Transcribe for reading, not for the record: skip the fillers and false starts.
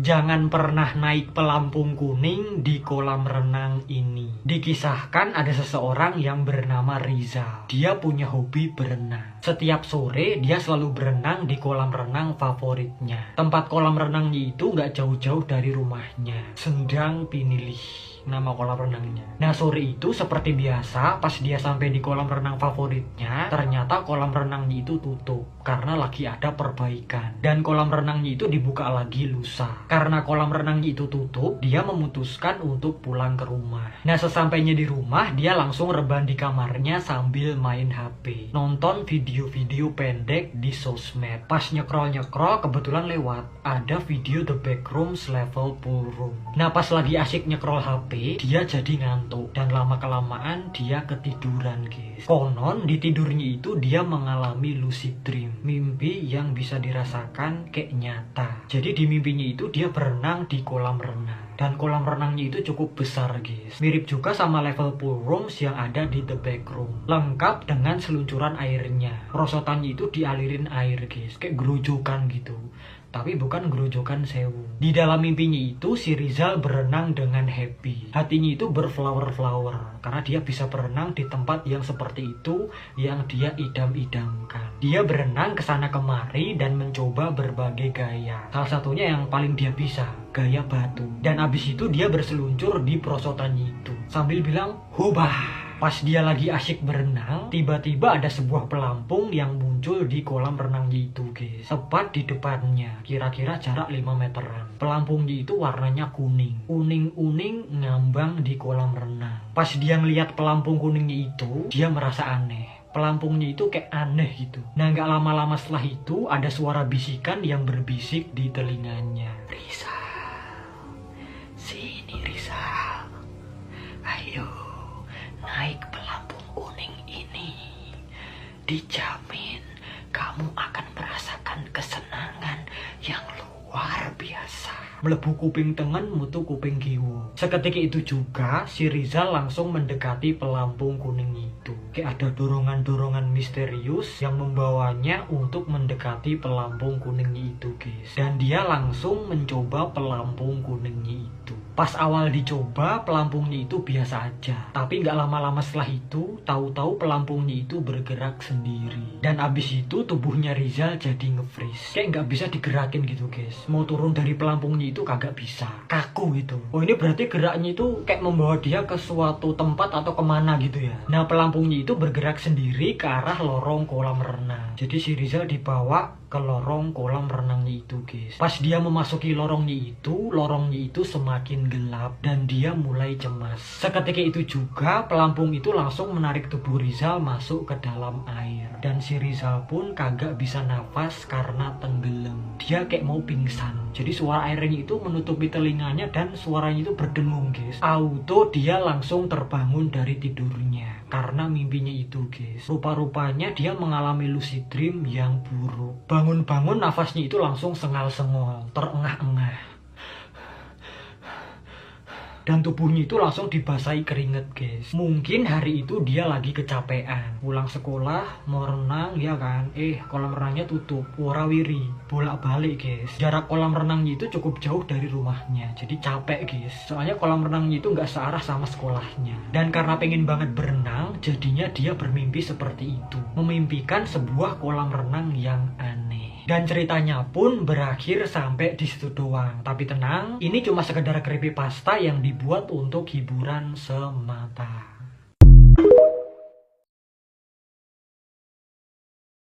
Jangan pernah naik pelampung kuning di kolam renang ini. Dikisahkan ada seseorang yang bernama Rizal. Dia punya hobi berenang. Setiap sore dia selalu berenang di kolam renang favoritnya. Tempat kolam renangnya itu nggak jauh-jauh dari rumahnya. Sendang Pinilih nama kolam renangnya. Nah, sore itu seperti biasa, pas dia sampai di kolam renang favoritnya, ternyata kolam renangnya itu tutup karena lagi ada perbaikan. Dan kolam renangnya itu dibuka lagi lusa. Karena kolam renangnya itu tutup, dia memutuskan untuk pulang ke rumah. Nah, sesampainya di rumah, dia langsung rebahan di kamarnya sambil main HP. Nonton video-video pendek di sosmed. Pas nyekrol-nyekrol, kebetulan lewat ada video The Backrooms Level Pool Room. Nah, pas lagi asik nyekrol HP, dia jadi ngantuk dan lama-kelamaan dia ketiduran, guys. Konon di tidurnya itu dia mengalami lucid dream, mimpi yang bisa dirasakan kayak nyata. Jadi di mimpinya itu dia berenang di kolam renang. Dan kolam renangnya itu cukup besar, guys. Mirip juga sama level pool rooms yang ada di The Backroom. Lengkap dengan seluncuran airnya. Perosotannya itu dialirin air, guys. Kayak gerojokan gitu. Tapi bukan gerojokan sewu. Di dalam mimpinya itu si Rizal berenang dengan happy. Hatinya itu berflower-flower. Karena dia bisa berenang di tempat yang seperti itu yang dia idam-idamkan. Dia berenang kesana kemari dan mencoba berbagai gaya. Salah satunya yang paling dia bisa, gaya batu. Dan abis itu dia berseluncur di perosotannya itu sambil bilang, "Hubah." Pas dia lagi asyik berenang, tiba-tiba ada sebuah pelampung yang muncul di kolam renangnya itu, guys. Tepat di depannya, kira-kira jarak 5 meteran. Pelampungnya itu warnanya kuning. Kuning-kuning ngambang di kolam renang. Pas dia ngeliat pelampung kuningnya itu, dia merasa aneh. Pelampungnya itu kayak aneh gitu. Nah, gak lama-lama setelah itu, ada suara bisikan yang berbisik di telinganya. "Rizal, sini Rizal. Ayo, naik pelampung kuning ini. Dijamin kamu akan merasakan kesenangan yang luar biasa." Melebu kuping tengen, mutu kuping kiwo. Seketika itu juga si Rizal langsung mendekati pelampung kuning itu. Kayak ada dorongan-dorongan misterius yang membawanya untuk mendekati pelampung kuningnya itu, guys. Dan dia langsung mencoba pelampung kuningnya itu. Pas awal dicoba, pelampungnya itu biasa aja. Tapi nggak lama-lama setelah itu, tahu-tahu pelampungnya itu bergerak sendiri. Dan abis itu tubuhnya Rizal jadi nge-freeze. Kayak nggak bisa digerakin gitu, guys. Mau turun dari pelampungnya itu kagak bisa. Kaku gitu. Oh, ini berarti geraknya itu kayak membawa dia ke suatu tempat atau kemana gitu ya. Nah, pelampungnya itu bergerak sendiri ke arah lorong kolam renang. Jadi si Rizal dibawa ke lorong kolam renangnya itu, guys. Pas dia memasuki lorongnya itu semakin gelap dan dia mulai cemas. Seketika itu juga pelampung itu langsung menarik tubuh Rizal masuk ke dalam air. Dan si Rizal pun kagak bisa nafas karena tenggelam. Dia kayak mau pingsan. Jadi suara airnya itu menutupi telinganya dan suaranya itu berdengung, guys. Auto dia langsung terbangun dari tidurnya karena mimpinya itu, guys. Rupa-rupanya dia mengalami lucid dream yang buruk. Bangun-bangun nafasnya itu langsung sengal-sengol, terengah-engah. Dan tubuhnya itu langsung dibasahi keringet, guys. Mungkin hari itu dia lagi kecapean. Pulang sekolah, mau renang, ya kan? Kolam renangnya tutup. Warawiri, bolak-balik, guys. Jarak kolam renangnya itu cukup jauh dari rumahnya. Jadi capek, guys. Soalnya kolam renangnya itu nggak searah sama sekolahnya. Dan karena pengen banget berenang, jadinya dia bermimpi seperti itu. Memimpikan sebuah kolam renang yang aneh. Dan ceritanya pun berakhir sampai di situ doang. Tapi tenang, ini cuma sekedar creepypasta yang dibuat untuk hiburan semata.